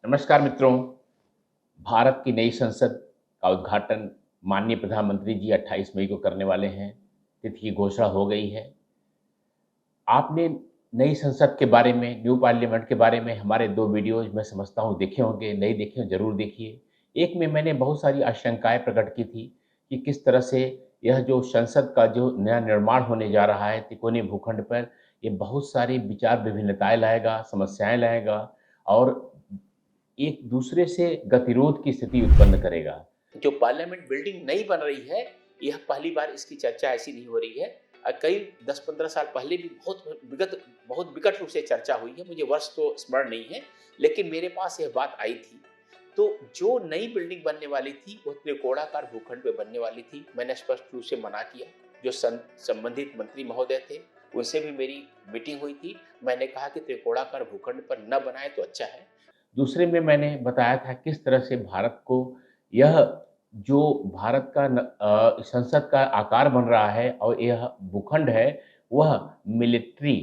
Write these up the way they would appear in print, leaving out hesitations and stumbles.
नमस्कार मित्रों। भारत की नई संसद का उद्घाटन माननीय प्रधानमंत्री जी 28 मई को करने वाले हैं। तिथि की घोषणा हो गई है। आपने नई संसद के बारे में, न्यू पार्लियामेंट के बारे में हमारे 2 वीडियोज़ मैं समझता हूँ देखे होंगे, नहीं देखे हो ज़रूर देखिए। एक में मैंने बहुत सारी आशंकाएँ प्रकट की थी कि किस तरह से यह जो संसद का जो नया निर्माण होने जा रहा है तिकोने भूखंड पर, ये बहुत सारी विचार विभिन्नताएँ लाएगा, समस्याएँ लाएगा और एक दूसरे से गतिरोध की स्थिति उत्पन्न करेगा। जो पार्लियामेंट बिल्डिंग नई बन रही है, यह पहली बार इसकी चर्चा ऐसी नहीं हो रही है। कई 10-15 साल पहले भी बहुत विकट रूप से चर्चा हुई है। मुझे वर्ष तो स्मरण नहीं है, लेकिन मेरे पास यह बात आई थी। तो जो नई बिल्डिंग बनने वाली थी, वो त्रिकोणाकार भूखंड पे बनने वाली थी। मैंने स्पष्ट रूप से मना किया। जो संबंधित मंत्री महोदय थे, उनसे भी मेरी मीटिंग हुई थी। मैंने कहा कि त्रिकोणाकार भूखंड पर न बनाएँ तो अच्छा है। दूसरे में मैंने बताया था किस तरह से भारत को यह जो भारत का संसद का आकार बन रहा है और यह भूखंड है, वह मिलिट्री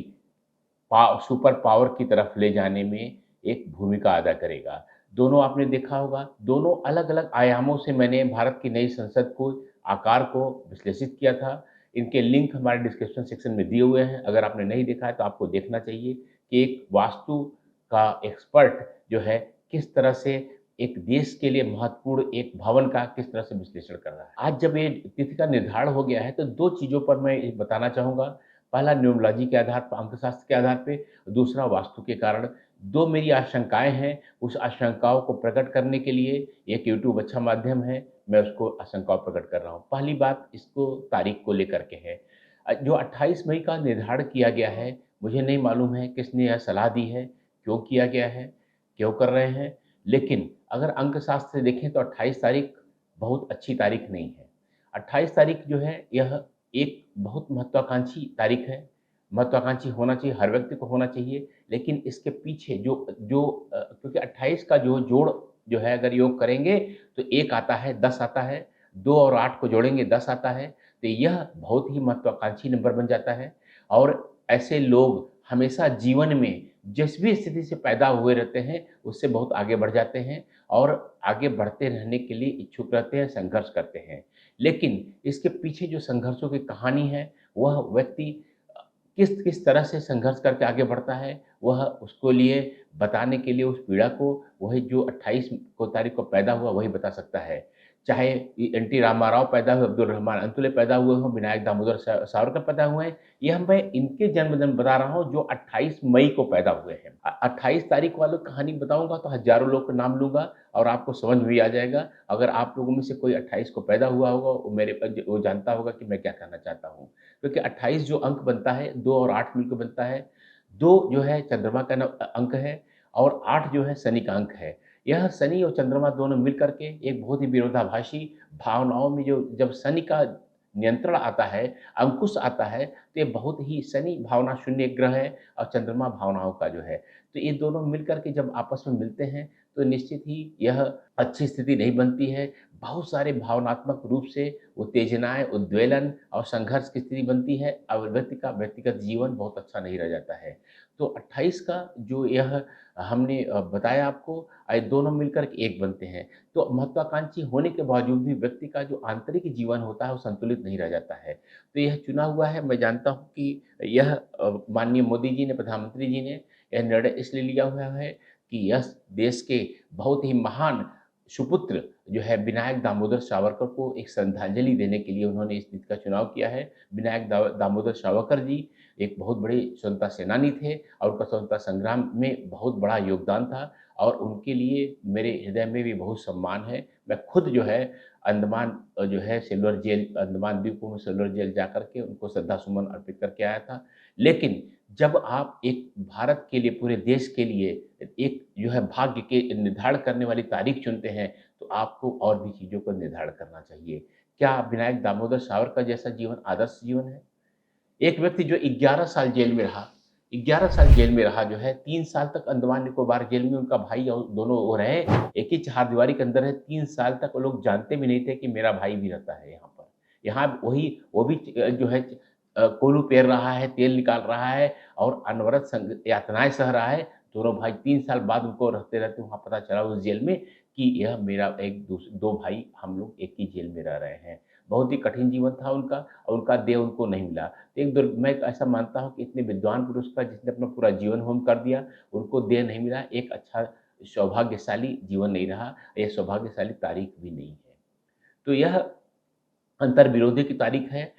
सुपर पावर की तरफ ले जाने में एक भूमिका अदा करेगा। दोनों आपने देखा होगा, दोनों अलग-अलग आयामों से मैंने भारत की नई संसद को आकार को विश्लेषित किया था। इनके लिंक हमारे डिस्क्रिप्शन सेक्शन में दिए हुए हैं। अगर आपने नहीं देखा है तो आपको देखना चाहिए कि एक वास्तु का एक्सपर्ट जो है, किस तरह से एक देश के लिए महत्वपूर्ण एक भवन का किस तरह से विश्लेषण कर रहा है। आज जब ये तिथि का निर्धारण हो गया है, तो 2 चीज़ों पर मैं ये बताना चाहूँगा। पहला न्यूमरोलॉजी के आधार पर, अंकशास्त्र के आधार पे, दूसरा वास्तु के कारण। 2 मेरी आशंकाएँ हैं, उस आशंकाओं को प्रकट करने के लिए एक यूट्यूब अच्छा माध्यम है, मैं उसको आशंकाओं प्रकट कर रहा हूँ। पहली बात इसको तारीख को लेकर के है। जो 28 मई का निर्धारण किया गया है, मुझे नहीं मालूम है किसने यह सलाह दी है, क्यों किया गया है, क्यों कर रहे हैं? लेकिन अगर अंकशास्त्र से देखें तो 28 तारीख बहुत अच्छी तारीख नहीं है। 28 तारीख जो है यह एक बहुत महत्वाकांक्षी तारीख है। महत्वाकांक्षी होना चाहिए, हर व्यक्ति को होना चाहिए, लेकिन इसके पीछे जो जो क्योंकि 28 का जो जोड़ जो है अगर योग करेंगे तो 1 आता है, 10 आता है, 2 और 8 को जोड़ेंगे 10 आता है, तो यह बहुत ही महत्वाकांक्षी नंबर बन जाता है और ऐसे लोग हमेशा जीवन में जिस भी स्थिति से पैदा हुए रहते हैं, उससे बहुत आगे बढ़ जाते हैं और आगे बढ़ते रहने के लिए इच्छुक रहते हैं, संघर्ष करते हैं। लेकिन इसके पीछे जो संघर्षों की कहानी है, वह व्यक्ति किस किस तरह से संघर्ष करके आगे बढ़ता है, वह उसको लिए बताने के लिए उस पीड़ा को वही जो 28 को तारीख को पैदा हुआ, वही बता सकता है। चाहे एन टी रामाराव पैदा हुए, अब्दुल रहमान अंतुले पैदा हुए हों, विनायक दामोदर सावरकर पैदा हुए हैं, यह मैं इनके जन्मदिन बता रहा हूँ जो 28 मई को पैदा हुए हैं। 28 तारीख वालों की कहानी बताऊँगा तो हज़ारों लोग का नाम लूँगा और आपको समझ में भी आ जाएगा। अगर आप लोगों में से कोई 28 को पैदा हुआ होगा, वो जानता होगा कि मैं क्या कहना चाहता हूँ। क्योंकि 28 जो अंक बनता है, 2 और 8 मिलकर बनता है। 2 जो है चंद्रमा का अंक है और 8 जो है शनि का अंक है। यह शनि और चंद्रमा दोनों मिल कर के एक बहुत ही विरोधाभासी भावनाओं में जो जब शनि का नियंत्रण आता है, अंकुश आता है, तो ये बहुत ही शनि भावना शून्य ग्रह है और चंद्रमा भावनाओं का जो है। तो ये दोनों मिल कर के जब आपस में मिलते हैं, तो निश्चित ही यह अच्छी स्थिति नहीं बनती है। बहुत सारे भावनात्मक रूप से उत्तेजनाएँ, उद्वेलन और संघर्ष की स्थिति बनती है और व्यक्ति का व्यक्तिगत जीवन बहुत अच्छा नहीं रह जाता है। तो 28 का जो यह हमने बताया आपको दोनों मिलकर के एक बनते हैं। तो महत्वाकांक्षी होने के बावजूद भी व्यक्ति का जो आंतरिक जीवन होता है, वो संतुलित नहीं रह जाता है। तो यह चुना हुआ है, मैं जानता हूँ कि यह माननीय मोदी जी ने, प्रधानमंत्री जी ने यह निर्णय इसलिए लिया हुआ है कि यह देश के बहुत ही महान सुपुत्र जो है विनायक दामोदर सावरकर को एक श्रद्धांजलि देने के लिए उन्होंने इस तिथि का चुनाव किया है। विनायक दामोदर सावरकर जी एक बहुत बड़े स्वतंत्रता सेनानी थे और उनका स्वतंत्रता संग्राम में बहुत बड़ा योगदान था और उनके लिए मेरे हृदय में भी बहुत सम्मान है। मैं खुद जो है अंडमान जो है सिल्वर जेल, अंडमान द्वीपों में सिल्वर जेल जाकर के उनको श्रद्धासुमन अर्पित करके आया था। लेकिन जब आप एक भारत के लिए, पूरे देश के लिए एक जो है भाग्य के निर्धारण करने वाली तारीख चुनते हैं, तो आपको और भी चीज़ों का निर्धारण करना चाहिए। क्या विनायक दामोदर सावरकर जैसा जीवन आदर्श जीवन है? एक व्यक्ति जो 11 साल जेल में रहा, 11 साल जेल में रहा जो है, 3 साल तक अंडमान निकोबार जेल में उनका भाई और दोनों वो रहे, एक ही चहारदीवारी के अंदर है, 3 साल तक वो लोग जानते भी नहीं थे कि मेरा भाई भी रहता है यहाँ पर। यहाँ वही वो भी जो है कोलू पेर रहा है, तेल निकाल रहा है और अनवरत यातनाएँ सह रहा है, दोनों भाई 3 साल बाद उनको रहते-रहते वहाँ पता चला उस जेल में कि यह मेरा दो भाई हम लोग एक ही जेल में रह रहे हैं। बहुत ही कठिन जीवन था उनका और उनका देह उनको नहीं मिला। तो मैं ऐसा मानता हूँ कि इतने विद्वान पुरुष का जिसने अपना पूरा जीवन होम कर दिया, उनको देह नहीं मिला, एक अच्छा सौभाग्यशाली जीवन नहीं रहा, ये सौभाग्यशाली तारीख भी नहीं है। तो यह अंतर्विरोधी की तारीख है,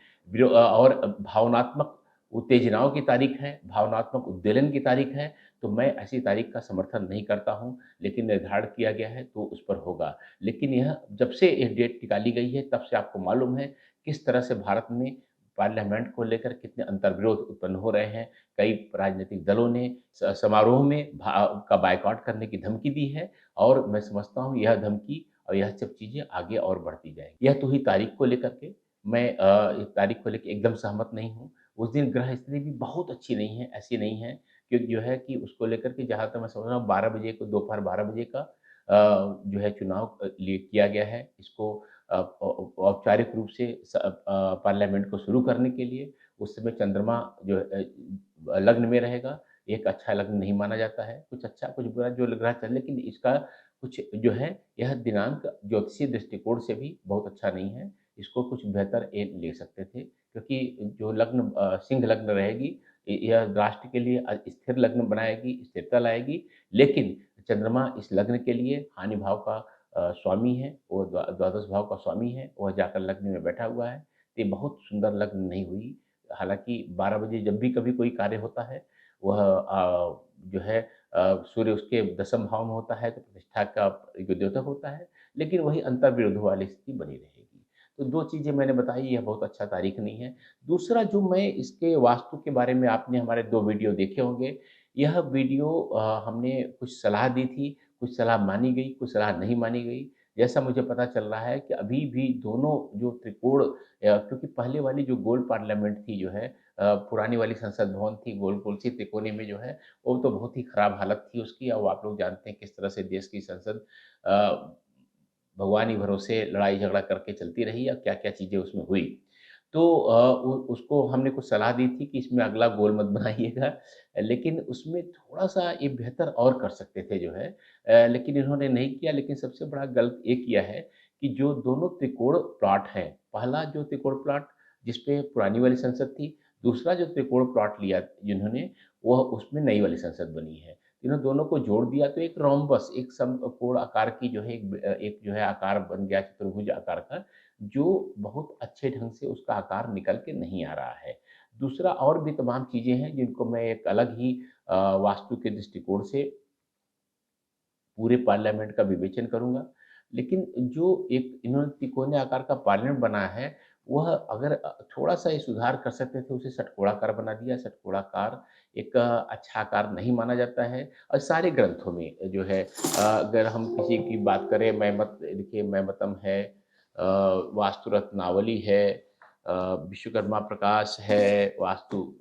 और भावनात्मक उत्तेजनाओं की तारीख है, भावनात्मक उद्वेलन की तारीख है, तो मैं ऐसी तारीख का समर्थन नहीं करता हूँ, लेकिन निर्धारण किया गया है तो उस पर होगा। लेकिन यह जब से ये डेट निकाली गई है तब से आपको मालूम है किस तरह से भारत में पार्लियामेंट को लेकर कितने अंतर्विरोध उत्पन्न हो रहे हैं। कई राजनीतिक दलों ने समारोह में का बायकॉट करने की धमकी दी है और मैं समझता हूँ यह धमकी और यह सब चीज़ें आगे और बढ़ती जाएँगी। यह तो हुई तारीख को लेकर के, मैं इस तारीख को लेके एकदम सहमत नहीं हूँ। उस दिन ग्रह स्थिति भी बहुत अच्छी नहीं है, ऐसी नहीं है कि जो है कि उसको लेकर के जहाँ तक मैं समझ रहा हूँ 12 बजे को दोपहर 12 बजे का जो है चुनाव लिए किया गया है। इसको औपचारिक रूप से पार्लियामेंट को शुरू करने के लिए उस समय चंद्रमा जो लग्न में रहेगा। एक अच्छा लग्न नहीं माना जाता है, कुछ अच्छा कुछ बुरा जो ग्रह चल लेकिन इसका कुछ जो है यह दिनांक ज्योतिषीय दृष्टिकोण से भी बहुत अच्छा नहीं है। इसको कुछ बेहतर ये ले सकते थे क्योंकि जो लग्न सिंह लग्न रहेगी यह राष्ट्र के लिए स्थिर लग्न बनाएगी, स्थिरता लाएगी। लेकिन चंद्रमा इस लग्न के लिए हानि भाव का स्वामी है, वो द्वादश भाव का स्वामी है, वह जाकर लग्न में बैठा हुआ है। तो ये बहुत सुंदर लग्न नहीं हुई। हालाँकि 12 बजे जब भी कभी कोई कार्य होता है, वह जो है सूर्य उसके दशम भाव में होता है तो प्रतिष्ठा का जो द्योतक होता है, लेकिन वही अंतर्विरोध वाली स्थिति बनी रहेगी। तो 2 चीज़ें मैंने बताई, यह बहुत अच्छा तारीख नहीं है। दूसरा जो मैं इसके वास्तु के बारे में आपने हमारे 2 वीडियो देखे होंगे, यह वीडियो हमने कुछ सलाह दी थी, कुछ सलाह मानी गई, कुछ सलाह नहीं मानी गई। जैसा मुझे पता चल रहा है कि अभी भी दोनों जो त्रिकोण क्योंकि पहले वाली जो गोल पार्लियामेंट थी जो है पुरानी वाली संसद भवन थी गोल-गोल सी त्रिकोणी में जो है वो तो बहुत ही खराब हालत थी उसकी और आप लोग जानते हैं किस तरह से देश की संसद अ, भगवान ही भरोसे लड़ाई झगड़ा करके चलती रही या क्या-क्या चीज़ें उसमें हुई। तो उ उसको हमने कुछ सलाह दी थी कि इसमें अगला गोल मत बनाइएगा, लेकिन उसमें थोड़ा-सा ये बेहतर और कर सकते थे जो है लेकिन इन्होंने नहीं किया। लेकिन सबसे बड़ा गलत ये किया है कि जो दोनों त्रिकोण प्लॉट हैं, पहला जो त्रिकोण प्लॉट जिस पे पुरानी वाली संसद थी, दूसरा जो त्रिकोण प्लॉट लिया जिन्होंने, वह उसमें नई वाली संसद बनी है। इन्हों दोनों को जोड़ दिया तो एक रोम्बस, एक समकोण आकार की जो है एक जो है आकार बन गया चतुर्भुज आकार का, जो बहुत अच्छे ढंग से उसका आकार निकल के नहीं आ रहा है। दूसरा और भी तमाम चीज़ें हैं जिनको मैं एक अलग ही वास्तु के दृष्टिकोण से पूरे पार्लियामेंट का विवेचन करूँगा। लेकिन जो एक इन्होंने तिकोने आकार का पार्लियामेंट बनाया है, वह अगर थोड़ा-सा ये सुधार कर सकते थे, उसे षटकोणाकार बना दिया। षटकोणाकार एक अच्छा आकार नहीं माना जाता है और सारे ग्रंथों में जो है अगर हम किसी की बात करें मैमत देखिए मैमतम है वास्तु रत्नावली है विश्वकर्मा प्रकाश है, वास्तु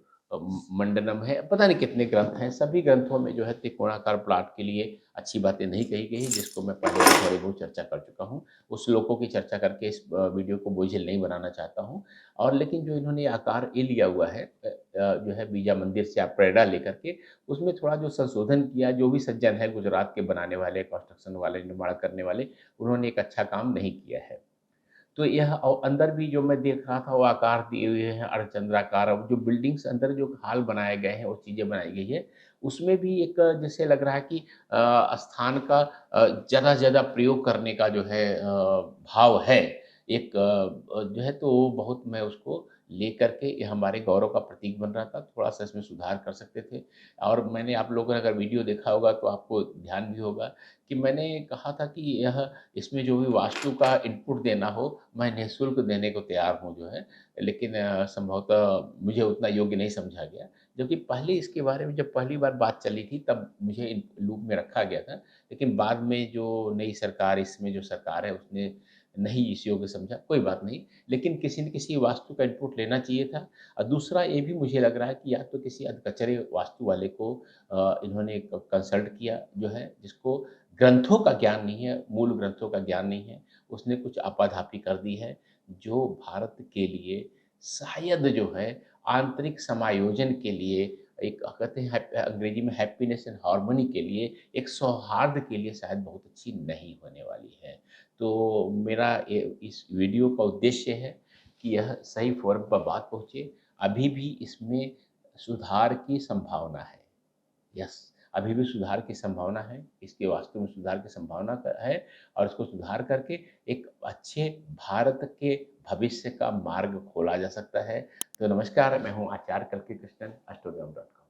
मंडनम है, पता नहीं कितने ग्रंथ हैं, सभी ग्रंथों में जो है त्रिकोणाकार प्लॉट के लिए अच्छी बातें नहीं कही गई, जिसको मैं पहले भी थोड़ी बहुत चर्चा कर चुका हूँ। उस श्लोकों की चर्चा करके इस वीडियो को बोझिल नहीं बनाना चाहता हूँ और लेकिन जो इन्होंने आकार ये लिया हुआ है जो है बीजा मंदिर से आप प्रेरणा लेकर के, उसमें थोड़ा जो संशोधन किया, जो भी सज्जन है गुजरात के बनाने वाले, कंस्ट्रक्शन वाले, निर्माण करने वाले, उन्होंने एक अच्छा काम नहीं किया है। तो यह अंदर भी जो मैं देख रहा था वो आकार दिए हुए हैं अर्धचंद्राकार अब जो बिल्डिंग्स अंदर जो हाल बनाए गए हैं वो चीज़ें बनाई गई है उसमें भी एक जैसे लग रहा है कि स्थान का ज़्यादा से ज़्यादा प्रयोग करने का जो है भाव है एक जो है तो वो बहुत मैं उसको लेकर के ये हमारे गौरव का प्रतीक बन रहा था थोड़ा सा इसमें सुधार कर सकते थे और मैंने आप लोगों ने अगर वीडियो देखा होगा तो आपको ध्यान भी होगा कि मैंने कहा था कि यह इसमें जो भी वास्तु का इनपुट देना हो, मैं निःशुल्क देने को तैयार हूँ जो है। लेकिन संभवतः मुझे उतना योग्य नहीं समझा गया। जबकि पहले इसके बारे में जब पहली बार बात चली थी तब मुझे इन लूप में रखा गया था। लेकिन बाद में जो नई सरकार इसमें जो सरकार है उसने नहीं इस योग्य समझा, कोई बात नहीं। लेकिन किसी न किसी वास्तु का इनपुट लेना चाहिए था। और दूसरा ये भी मुझे लग रहा है कि या तो किसी अधकचरे वास्तु वाले को इन्होंने कंसल्ट किया जो है जिसको ग्रंथों का ज्ञान नहीं है, मूल ग्रंथों का ज्ञान नहीं है, उसने कुछ आपाधापी कर दी है, जो भारत के लिए शायद जो है आंतरिक समायोजन के लिए एक कहते हैं अंग्रेजी में हैप्पीनेस एंड हार्मनी के लिए, एक सौहार्द के लिए शायद बहुत अच्छी नहीं होने वाली है। तो मेरा ये इस वीडियो का उद्देश्य है कि यह सही फ़ोरम पर बात पहुँचे। अभी भी इसमें सुधार की संभावना है। यस, अभी भी सुधार की संभावना है, इसके वास्तव में सुधार की संभावना है और इसको सुधार करके एक अच्छे भारत के भविष्य का मार्ग खोला जा सकता है। तो नमस्कार, मैं हूँ आचार्य कल्की कृष्णन, एस्ट्रोग्राम.com।